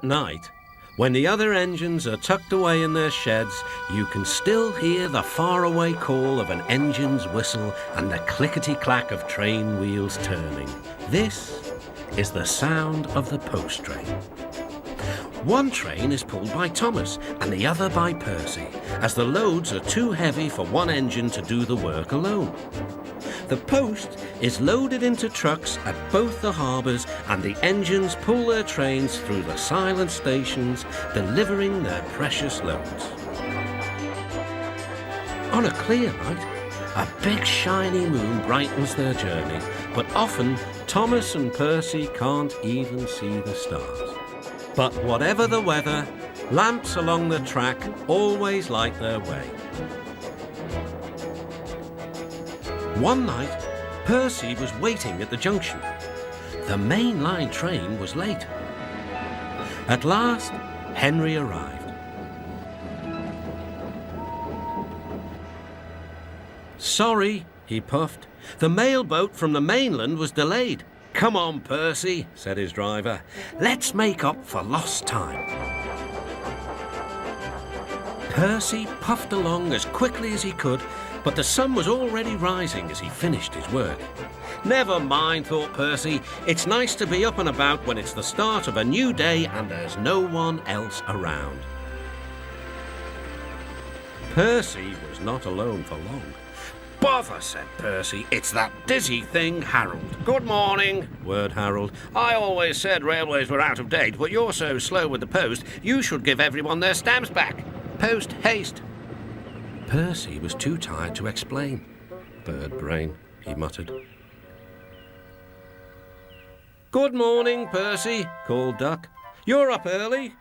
At night, when the other engines are tucked away in their sheds, you can still hear the faraway call of an engine's whistle and the clickety-clack of train wheels turning. This is the sound of the post train. One train is pulled by Thomas and the other by Percy, as the loads are too heavy for one engine to do the work alone. The post is loaded into trucks at both the harbours, and the engines pull their trains through the silent stations, delivering their precious loads. On a clear night, a big shiny moon brightens their journey, but often Thomas and Percy can't even see the stars. But whatever the weather, lamps along the track always light their way. One night, Percy was waiting at the junction. The main line train was late. At last, Henry arrived. "Sorry," he puffed. "The mail boat from the mainland was delayed." "Come on, Percy," said his driver. "Let's make up for lost time." Percy puffed along as quickly as he could, but the sun was already rising as he finished his work. "Never mind," thought Percy. "It's nice to be up and about when it's the start of a new day and there's no one else around." Percy was not alone for long. "Bother," said Percy. "It's that dizzy thing, Harold." "Good morning," whirred Harold. "I always said railways were out of date, but you're so slow with the post, you should give everyone their stamps back. Post haste." Percy was too tired to explain. "Bird brain," he muttered. "Good morning, Percy," called Duck. "You're up early."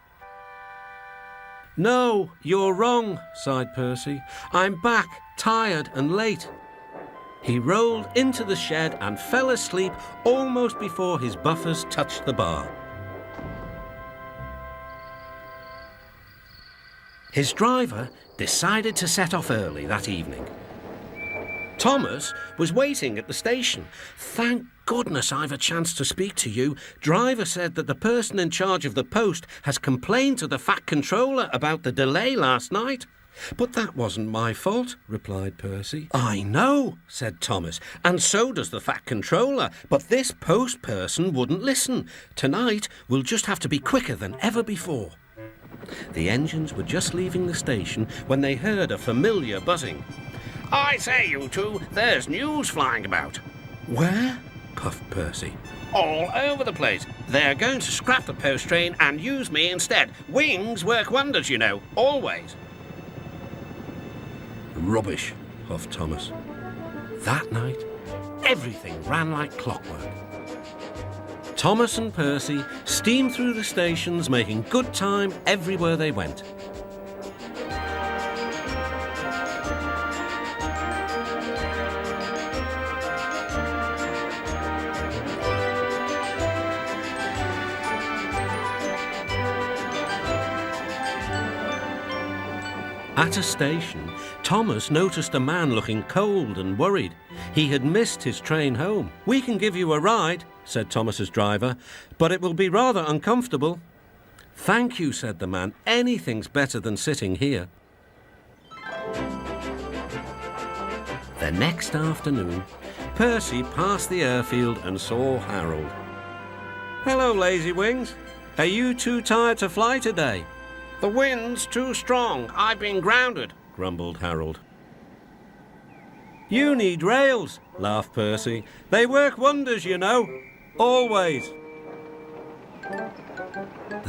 "No, you're wrong," sighed Percy. "I'm back, tired and late." He rolled into the shed and fell asleep almost before his buffers touched the bar. His driver decided to set off early that evening. Thomas was waiting at the station. "Thank goodness I've a chance to speak to you. Driver said that the person in charge of the post has complained to the Fat Controller about the delay last night." "But that wasn't my fault," replied Percy. "I know," said Thomas, "and so does the Fat Controller, but this post person wouldn't listen. Tonight we'll just have to be quicker than ever before." The engines were just leaving the station when they heard a familiar buzzing. "I say, you two, there's news flying about." "Where?" puffed Percy. "All over the place. They're going to scrap the post train and use me instead. Wings work wonders, you know, always." "Rubbish," huffed Thomas. That night, everything ran like clockwork. Thomas and Percy steamed through the stations, making good time everywhere they went. At a station, Thomas noticed a man looking cold and worried. He had missed his train home. "We can give you a ride," said Thomas's driver, "but it will be rather uncomfortable." "Thank you," said the man. "Anything's better than sitting here." The next afternoon, Percy passed the airfield and saw Harold. "Hello, Lazy Wings. Are you too tired to fly today?" "The wind's too strong. I've been grounded," grumbled Harold. "You need rails," laughed Percy. "They work wonders, you know. Always."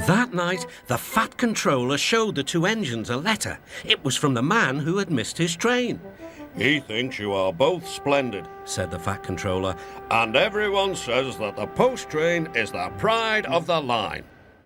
That night, the Fat Controller showed the two engines a letter. It was from the man who had missed his train. "He thinks you are both splendid," said the Fat Controller, "and everyone says that the post train is the pride of the line."